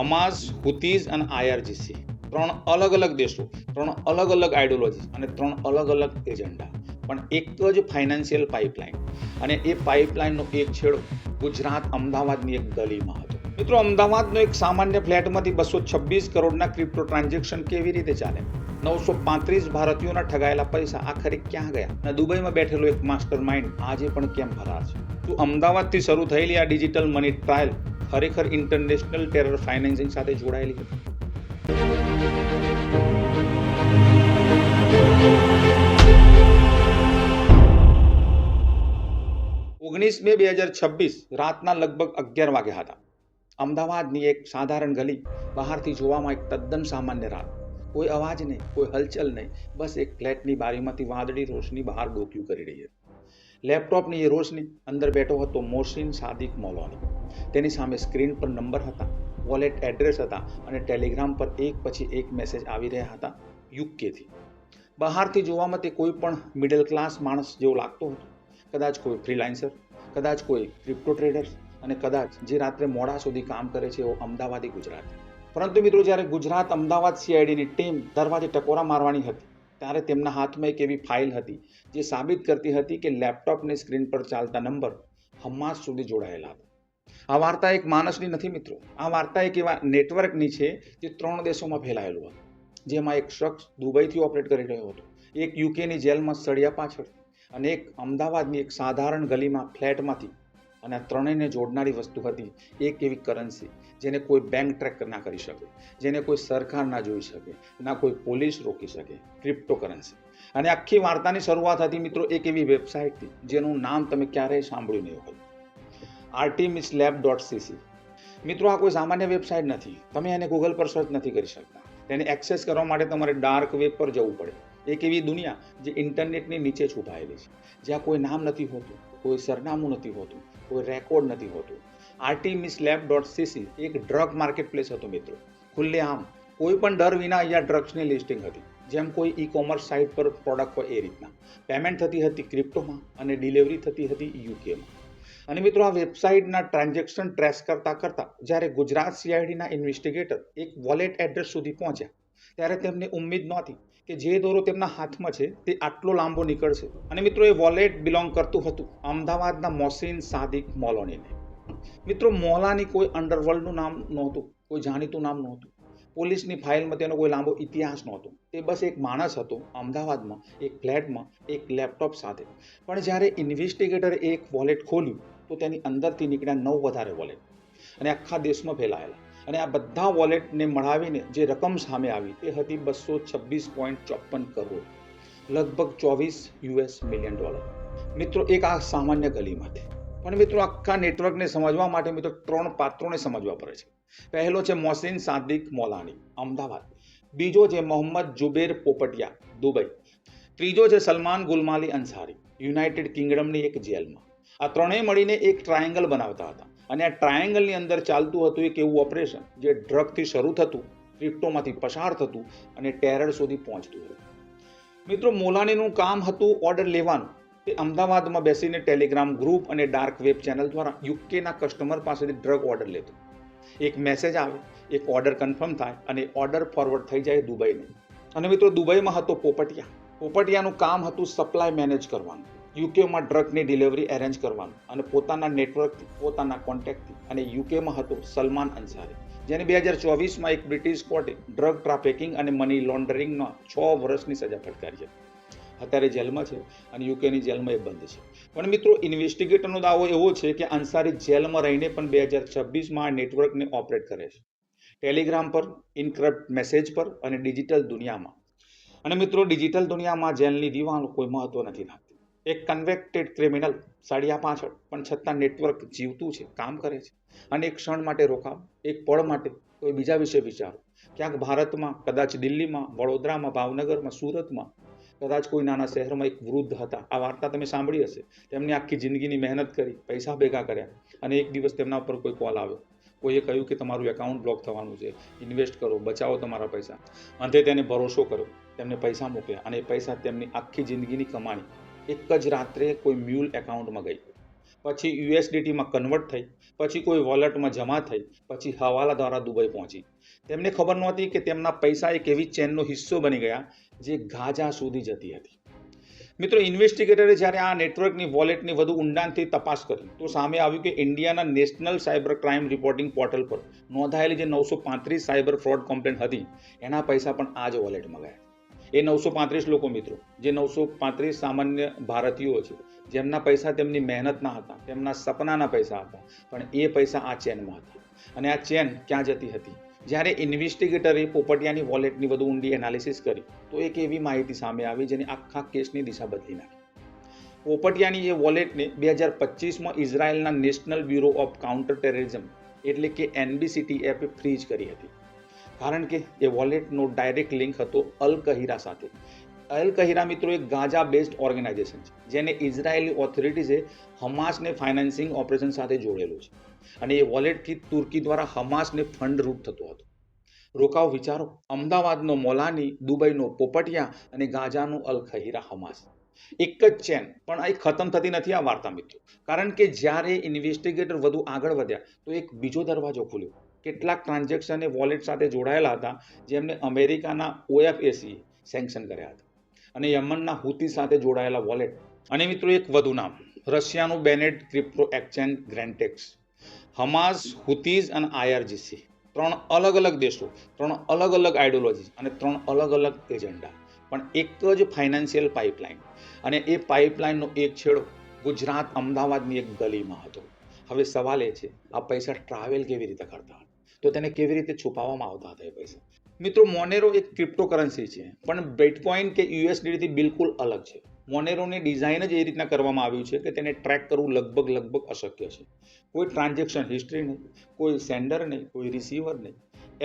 Hamas, હુતીઝ અને આઈઆરજીસી, ત્રણ અલગ અલગ દેશો, ત્રણ અલગ અલગ આઈડિયોલોજી અને ત્રણ અલગ અલગ એજન્ડા, પણ એક જ ફાઇનાન્શિયલ પાઇપલાઇન. અને એ પાઇપલાઇનનો એક છેડો ગુજરાત અમદાવાદની એક ગલીમાં હતો. મિત્રો, અમદાવાદનો એક સામાન્ય ફ્લેટમાંથી 226 કરોડના ક્રિપ્ટો ટ્રાન્ઝેક્શન કેવી રીતે ચાલે? 935 ભારતીયોના ઠગાયેલા પૈસા આખરે ક્યાં ગયા? અને દુબઈમાં બેઠેલો એક માસ્ટર માઇન્ડ આજે પણ કેમ ફરાર છે? તો અમદાવાદથી શરૂ થયેલી આ ડિજિટલ મની ટ્રાયલ ખરેખર ઇન્ટરનેશનલ ટેરર ફાઇનાન્સિંગ સાથે જોડાયેલી હતી. 19 મે 2026 રાતના લગભગ 11 વાગ્યા હતા. અમદાવાદની એક સાધારણ ગલી, બહારથી જોવામાં એક તદ્દન સામાન્ય રાત. કોઈ અવાજ નહીં, કોઈ હલચલ નહીં, બસ એક ફ્લેટની બારીમાંથી વાદળી રોશની બહાર ડોક્યું કરી રહી હતી. લેપટોપની એ રોશની અંદર બેઠો હતો મોહસિન સાદિક મોલોની. તેની સામે સ્ક્રીન પર નંબર હતા, વોલેટ એડ્રેસ હતા અને ટેલિગ્રામ પર એક પછી એક મેસેજ આવી રહ્યા હતા યુકેથી. બહારથી જોવામાં તે કોઈ પણ મિડલ ક્લાસ માણસ જેવો લાગતો હતો. કદાચ કોઈ ફ્રીલાન્સર, કદાચ કોઈ ક્રિપ્ટો ટ્રેડર અને કદાચ જે રાત્રે મોડા સુધી કામ કરે છે એવો અમદાવાદી ગુજરાતી. પરંતુ મિત્રો, જ્યારે ગુજરાત અમદાવાદ સીઆઈડીની ટીમ દરવાજે ટકોરા મારવાની હતી ત્યારે તેમના હાથમાં એક એવી ફાઇલ હતી જે સાબિત કરતી હતી કે લેપટોપની સ્ક્રીન પર ચાલતા નંબર હમાસ સુધી જોડાયેલા હતા. આ વાર્તા એક માણસની નથી મિત્રો, આ વાર્તા એક એવા નેટવર્કની છે જે 3 દેશોમાં ફેલાયેલું હતું. જેમાં એક શખ્સ દુબઈથી ઓપરેટ કરી રહ્યો હતો, એક યુકેની જેલમાં સળિયા પાછળ અને એક અમદાવાદની એક સાધારણ ગલીમાં ફ્લેટમાંથી. અને આ ત્રણેયને જોડનારી વસ્તુ હતી એક એવી કરન્સી જેને કોઈ બેંક ટ્રેક ના કરી શકે, જેને કોઈ સરકાર ના જોઈ શકે, ના કોઈ પોલીસ રોકી શકે, ક્રિપ્ટો કરન્સી. અને આખી વાર્તાની શરૂઆત હતી મિત્રો એક એવી વેબસાઇટથી જેનું નામ તમે ક્યારેય સાંભળ્યું નહીં હોય, artemislab.cc. મિત્રો, આ કોઈ સામાન્ય વેબસાઇટ નથી. તમે એને ગૂગલ પર સર્ચ નથી કરી શકતા. તેને એક્સેસ કરવા માટે તમારે ડાર્ક વેબ પર જવું પડે. એક એવી દુનિયા જે ઇન્ટરનેટની નીચે છુપાયેલી છે, જ્યાં કોઈ નામ નથી હોતું, કોઈ સરનામું નથી હોતું, કોઈ રેકોર્ડ નથી હોતું. artemislab.cc એક ડ્રગ માર્કેટ પ્લેસ હતો મિત્રો. ખુલ્લે આમ કોઈ પણ ડર વિના અહીંયા ડ્રગ્સની લિસ્ટિંગ હતી. જેમ કોઈ ઈ કોમર્સ સાઇટ પર પ્રોડક્ટ હોય એ રીતના. પેમેન્ટ થતી હતી ક્રિપ્ટોમાં અને ડિલિવરી થતી હતી યુકેમાં. અને મિત્રો, આ વેબસાઇટના ટ્રાન્ઝેક્શન ટ્રેસ કરતા જ્યારે ગુજરાત સીઆઈડીના ઇન્વેસ્ટિગેટર એક વોલેટ એડ્રેસ સુધી પહોંચ્યા ત્યારે તેમને ઉમ્મીદ નહોતી કે જે દોરો તેમના હાથમાં છે તે આટલો લાંબો નીકળશે. અને મિત્રો, એ વોલેટ બિલોંગ કરતું હતું અમદાવાદના મોહસિન સાદિક મોલોનીને. મિત્રો, મોલાની કોઈ અંડરવર્લ્ડનું નામ નહોતું, કોઈ જાણીતું નામ નહોતું, પોલીસની ફાઇલમાં તેનો કોઈ લાંબો ઇતિહાસ નહોતો. તે બસ એક માણસ હતો અમદાવાદમાં એક ફ્લેટમાં એક લેપટોપ સાથે. પણ જ્યારે ઇન્વેસ્ટિગેટરે એક વોલેટ ખોલ્યું તો તેની અંદરથી નીકળ્યા 9 વધારે વોલેટ અને આખા દેશમાં ફેલાયેલા. અને આ બધા વોલેટને મળાવીને જે રકમ સામે આવી તે હતી $226.54 કરોડ, લગભગ $24 મિલિયન. મિત્રો, એક આ સામાન્ય ગલીમાંથી. પણ મિત્રો, આખા નેટવર્કને સમજવા માટે મિત્રો 3 પાત્રોને સમજવા પડે છે. પહેલો છે મોહસિન સાદિક મોલાની, અમદાવાદ. બીજો છે મોહમ્મદ જુબેર પોપટિયા, દુબઈ. ત્રીજો છે સલમાન ગુલમાલી અંસારી, યુનાઇટેડ કિંગડમની એક જેલમાં. આ ત્રણેય મળીને એક ટ્રાયેંગલ બનાવતા હતા. અને આ ટ્રાયેંગલની અંદર ચાલતું હતું એક એવું ઓપરેશન જે ડ્રગથી શરૂ થતું, ક્રિપ્ટોમાંથી પસાર થતું અને ટેરર સુધી પહોંચતું હતું. મિત્રો, મોલાનીનું કામ હતું ઓર્ડર લેવાનું. તે અમદાવાદમાં બેસીને ટેલિગ્રામ ગ્રુપ અને ડાર્ક વેબ ચેનલ દ્વારા યુકેના કસ્ટમર પાસેથી ડ્રગ ઓર્ડર લેતો. એક મેસેજ આવે, એક ઓર્ડર કન્ફર્મ થાય અને ઓર્ડર ફોરવર્ડ થઈ જાય દુબઈને. અને મિત્રો, દુબઈમાં હતો પોપટિયા. પોપટિયાનું કામ હતું સપ્લાય મેનેજ કરવાનું, યુકેમાં ડ્રગની ડિલિવરી એરેન્જ કરવાનું અને પોતાના નેટવર્કથી, પોતાના કોન્ટેક્ટથી. અને યુકેમાં હતો સલમાન અંસારી, જેને 2024માં એક બ્રિટિશ કોર્ટે ડ્રગ ટ્રાફિકિંગ અને મની લોન્ડરિંગના 6 વર્ષની સજા ફટકારી છે. અત્યારે જેલમાં છે અને યુકેની જેલમાં એ બંધ છે. પણ મિત્રો, ઇન્વેસ્ટિગેટરનો દાવો એવો છે કે અંસારી જેલમાં રહીને પણ 2026માં આ નેટવર્કને ઓપરેટ કરે છે, ટેલિગ્રામ પર, ઇનક્રિપ્ટ મેસેજ પર અને ડિજિટલ દુનિયામાં. અને મિત્રો, ડિજિટલ દુનિયામાં જેલની દિવાલો કોઈ મહત્વ નથી રાખતી. એક કન્વેક્ટેડ ક્રિમિનલ સળિયા પાછળ, પણ છતાં નેટવર્ક જીવતું છે, કામ કરે છે. અને એક ક્ષણ માટે રોકાવ, એક પળ માટે કોઈ બીજા વિશે વિચારો. ક્યાંક ભારતમાં, કદાચ દિલ્હીમાં, વડોદરામાં, ભાવનગરમાં, સુરતમાં, કદાચ કોઈ નાના શહેરમાં એક વૃદ્ધ હતા. આ વાર્તા તમે સાંભળી હશે. તેમની આખી જિંદગીની મહેનત કરી, પૈસા ભેગા કર્યા અને એક દિવસ તેમના ઉપર કોઈ કોલ આવ્યો. કોઈએ કહ્યું કે તમારું એકાઉન્ટ બ્લોક થવાનું છે, ઇન્વેસ્ટ કરો, બચાવો તમારા પૈસા. અંતે તેને ભરોસો કર્યો, તેમને પૈસા મોકલ્યા અને એ પૈસા તેમની આખી જિંદગીની કમાણી એક જ રાત્રે કોઈ મ્યુલ એકાઉન્ટમાં ગઈ. પછી યુએસડીટીમાં કન્વર્ટ થઈ, પછી કોઈ વોલેટમાં જમા થઈ, પછી હવાલા દ્વારા દુબઈ પહોંચી. તેમને ખબર નહોતી કે તેમના પૈસા એક એવી ચેનનો હિસ્સો બની ગયા જે ગાઝા સુધી જતી હતી. મિત્રો, ઇન્વેસ્ટિગેટરે જ્યારે આ નેટવર્કની વોલેટની વધુ ઊંડાણથી તપાસ કરી તો સામે આવ્યું કે ઇન્ડિયાના national cyber crime reporting portal પર નોંધાયેલી જે 935 સાયબર ફ્રોડ કમ્પ્લેન હતી એના પૈસા પણ આ જ વોલેટમાં ગયા. એ 935 લોકો મિત્રો, જે 935 સામાન્ય ભારતીયો છે, જેમના પૈસા તેમની મહેનતના હતા, તેમના સપનાના પૈસા હતા, પણ એ પૈસા આ ચેનમાં હતા. અને આ ચેન ક્યાં જતી હતી? જ્યારે ઇન્વેસ્ટિગેટરે પોપટિયાની વોલેટની વધુ ઊંડી એનાલિસિસ કરી તો એક એવી માહિતી સામે આવી જેને આખા કેસની દિશા બદલી નાખી. પોપટિયાની એ વોલેટને 2025માં ઇઝરાયલના national bureau of counter terrorism એટલે કે NBCTF ફ્રીઝ કરી હતી, કારણ કે એ વોલેટનો ડાયરેક્ટ લિંક હતો અલ કહીરા સાથે. અલ કહીરા મિત્રો એક ગાઝા બેઝડ ઓર્ગેનાઇઝેશન છે જેને ઇઝરાયેલી ઓથોરિટીઝે હમાસને ફાઇનાન્સિંગ ઓપરેશન સાથે જોડેલું છે, અને એ વોલેટથી તુર્કી દ્વારા હમાસને ફંડ રૂટ થતો હતો. રોકાઓ વિચારો, અમદાવાદનો મોલાની, દુબઈનો પોપટિયા અને ગાઝાનું અલ ખહીરા હમાસ, એક જ ચેન. પણ આ ખતમ થતી નથી આ વાર્તા મિત્રો, કારણ કે જ્યારે ઇન્વેસ્ટિગેટર વધુ આગળ વધ્યા તો એક બીજો દરવાજો ખુલ્યો. કેટલાક ટ્રાન્ઝેક્શન એ વોલેટ સાથે જોડાયેલા હતા જેમને અમેરિકાના OFAC સેન્કશન કર્યા હતા, અને યમનના હુતી સાથે જોડાયેલા વોલેટ. અને મિત્રો એક વધુ નામ, રશિયાનું બેનેટ ક્રિપ્ટો એક્સચેન્જ ગ્રેન્ટેક્સ. હમાસ, હુતીઝ અને IRGC, 3 અલગ અલગ દેશો, 3 અલગ અલગ આઈડિયોલોજી અને 3 અલગ અલગ એજન્ડા, પણ એક જ ફાઇનાન્શિયલ પાઇપલાઇન. અને એ પાઇપલાઇનનો એક છેડો ગુજરાત અમદાવાદની એક ગલીમાં હતો. હવે સવાલ એ છે, આ પૈસા ટ્રાવેલ કેવી રીતે કરતા હતા? તો તેને કેવી રીતે છુપાવવામાં આવતા હતા એ પૈસા? મિત્રો, મોનેરો એક ક્રિપ્ટોકરન્સી છે, પણ બિટકોઇન કે USDT થી બિલકુલ અલગ છે. મોનેરોની ડિઝાઇન જ એ રીતના કરવામાં આવ્યું છે કે તેને ટ્રેક કરવું લગભગ અશક્ય છે. કોઈ ટ્રાન્ઝેક્શન હિસ્ટ્રી નહીં, કોઈ સેન્ડર નહીં, કોઈ રિસીવર નહીં.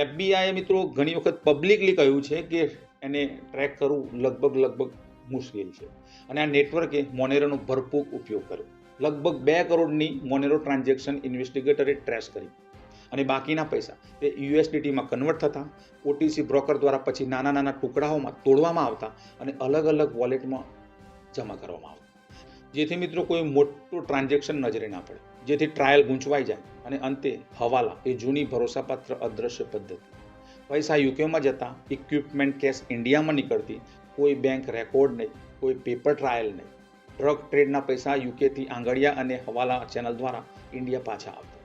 FBI મિત્રો ઘણી વખત પબ્લિકલી કહ્યું છે કે એને ટ્રેક કરવું લગભગ મુશ્કેલ છે. અને આ નેટવર્કે મોનેરોનો ભરપૂર ઉપયોગ કર્યો. લગભગ 2 કરોડની મોનેરો ટ્રાન્ઝેક્શન ઇન્વેસ્ટિગેટરે ટ્રેસ કરી, અને બાકીના પૈસા તે USDTમાં કન્વર્ટ થતા, OTC બ્રોકર દ્વારા પછી નાના ટુકડાઓમાં તોડવામાં આવતા અને અલગ અલગ વોલેટમાં જમા કરવામાં આવતા, જેથી મિત્રો કોઈ મોટું ટ્રાન્ઝેક્શન નજરે ના પડે, જેથી ટ્રાયલ ગૂંચવાઈ જાય. અને અંતે હવાલા, એ જૂની ભરોસાપાત્ર અદ્રશ્ય પદ્ધતિ. પૈસા યુકેમાં જતા, ઇક્વિપમેન્ટ કેશ ઇન્ડિયામાં નીકળતી, કોઈ બેંક રેકોર્ડ નહીં, કોઈ પેપર ટ્રાયલ નહીં. ડ્રગ ટ્રેડના પૈસા યુકેથી આંગળિયા અને હવાલા ચેનલ દ્વારા ઇન્ડિયા પાછા આવતા.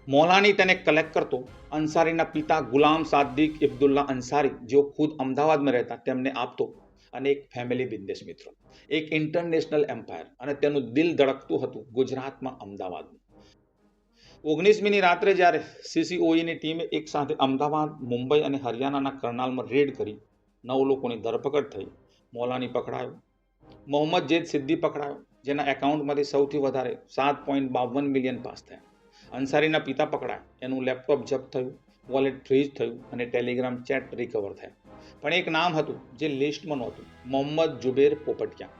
મૌલાની તેને કલેક્ટ કરતો. અંસારીના પિતા ગુલામ સાદિક ઇબ્દુલ્લા અંસારી, જેઓ ખુદ અમદાવાદમાં રહેતા, તેમને આપતો. અને એક ફેમિલી બિઝનેસ મિત્રો, એક ઇન્ટરનેશનલ એમ્પાયર, અને તેનું દિલ ધડકતું હતું ગુજરાતમાં, અમદાવાદમાં. 19મીની રાત્રે જ્યારે CCOEની ટીમે એક સાથે અમદાવાદ, મુંબઈ અને હરિયાણાના કરનાલમાં રેડ કરી 9 લોકોની ધરપકડ થઈ. મૌલાની પકડાયો, મોહમ્મદ જેદ સિદ્દી પકડાયો, જેના એકાઉન્ટમાંથી સૌથી વધારે 7.52 મિલિયન પાસ થયા. અંસારીના પિતા પકડાયા, એનું લેપટોપ જપ્ત થયું, વોલેટ ફ્રીઝ થયું અને ટેલિગ્રામ ચેટ રિકવર થયા. પણ એક નામ હતું જે લિસ્ટમાં નહોતું, મોહમ્મદ જુબેર પોપટિયા.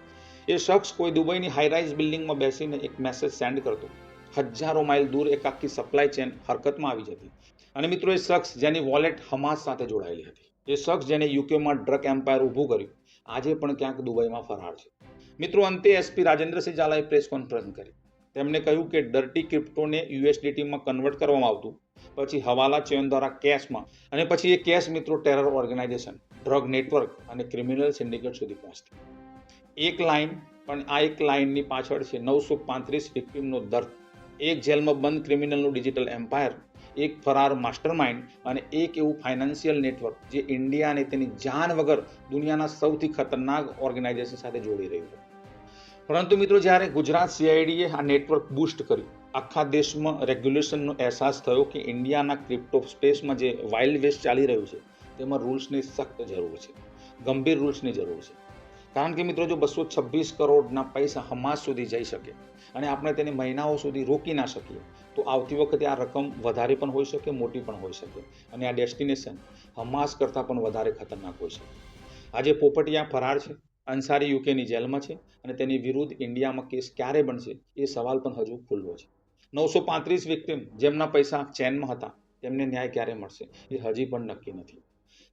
એ શખ્સ કોઈ દુબઈની હાઈરાઇઝ બિલ્ડિંગમાં બેસીને એક મેસેજ સેન્ડ કરતો. હજારો માઇલ દૂર એક આખી સપ્લાય ચેન હરકતમાં આવી જતી. અને મિત્રો, એ શખ્સ જેની વોલેટ હમાસ સાથે જોડાયેલી હતી, એ શખ્સ જેને યુકેમાં ડ્રગ એમ્પાયર ઊભું કર્યું, આજે પણ ક્યાંક દુબઈમાં ફરાર છે. મિત્રો, અંતે SP રાજેન્દ્રસિંહ ઝાલાએ પ્રેસ કોન્ફરન્સ કરી. તેમણે કહ્યું કે ડર્ટી ક્રિપ્ટોને USDTમાં કન્વર્ટ કરવામાં આવતું, પછી હવાલા ચેન દ્વારા કેશમાં, અને પછી એ કેશ મિત્રો ટેરર ઓર્ગેનાઇઝેશન, ડ્રગ નેટવર્ક અને ક્રિમિનલ સિન્ડિકેટ સુધી પહોંચતી. એક લાઇન, પણ આ એક લાઇનની પાછળ છે 935 વિક્ટિમનો દર્દ, એક જેલમાં બંધ ક્રિમિનલનું ડિજિટલ એમ્પાયર, એક ફરાર માસ્ટરમાઇન્ડ અને એક એવું ફાઇનાન્શિયલ નેટવર્ક જે ઇન્ડિયાને તેની જાન વગર દુનિયાના સૌથી ખતરનાક ઓર્ગેનાઇઝેશન સાથે જોડી રહ્યું છે. પરંતુ મિત્રો, જ્યારે ગુજરાત CIDએ આ નેટવર્ક બૂસ્ટ કર્યું, આખા દેશમાં રેગ્યુલેશનનો અહેસાસ થયો કે ઇન્ડિયાના ક્રિપ્ટો સ્પેસમાં જે વાઇલ્ડ વેસ્ટ ચાલી રહ્યું છે તેમાં રૂલ્સની સખ્ત જરૂર છે, ગંભીર રૂલ્સની જરૂર છે. કારણ કે મિત્રો, જો 226 કરોડના પૈસા હમાસ સુધી જઈ શકે અને આપણે તેને મહિનાઓ સુધી રોકી ના શકીએ, તો આવતી વખતે આ રકમ વધારે પણ હોઈ શકે, મોટી પણ હોઈ શકે, અને આ ડેસ્ટિનેશન હમાસ કરતાં પણ વધારે ખતરનાક હોઈ શકે. આજે પોપટિયા ફરાર છે, અંસારી યુકેની જેલમાં છે, અને તેની વિરુદ્ધ ઇન્ડિયામાં કેસ ક્યારે બનશે એ સવાલ પણ હજુ ખુલ્લો છે. 935 વિક્ટિમ જેમના પૈસા ચેનમાં હતા, તેમને ન્યાય ક્યારે મળશે એ હજી પણ નક્કી નથી.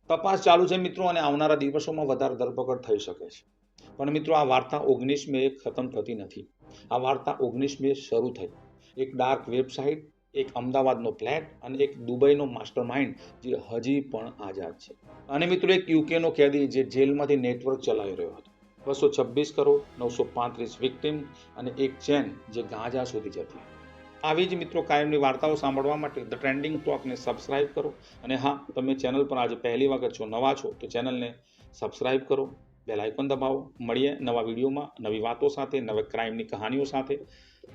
તપાસ ચાલુ છે મિત્રો, અને આવનારા દિવસોમાં વધારે ધરપકડ થઈ શકે છે. પણ મિત્રો આ વાર્તા 19 મે ખતમ થતી નથી. આ વાર્તા 19 મે શરૂ થઈ. એક ડાર્ક વેબસાઇટ, એક અમદાવાદનો ફ્લેટ અને એક દુબઈનો માસ્ટરમાઇન્ડ જે હજી પણ આઝાદ છે. અને મિત્રો એક યુકેનો કેદી જે જેલમાંથી નેટવર્ક ચલાવી રહ્યો હતો. 226 કરોડ, 935 વિક્ટિમ અને એક ચેન જે ગાઝા સુધી જતી. આવી જ મિત્રો કાયમની વાર્તાઓ સાંભળવા માટે ધ ટ્રેન્ડિંગ ટોકને સબસ્ક્રાઇબ કરો. અને હા, તમે ચેનલ પર આજે પહેલી વખત છો, નવા છો, તો ચેનલને સબસ્ક્રાઇબ કરો, બેલ આઇકોન દબાવો. મળીએ નવા વિડીયોમાં, નવી વાતો સાથે, નવા ક્રાઇમની કહાનીઓ સાથે.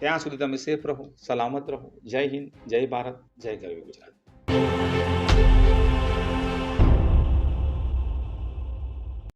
ત્યાં સુધી તમે સેફ રહો, સલામત રહો. જય હિન્દ, જય ભારત, જય ગરવી ગુજરાત.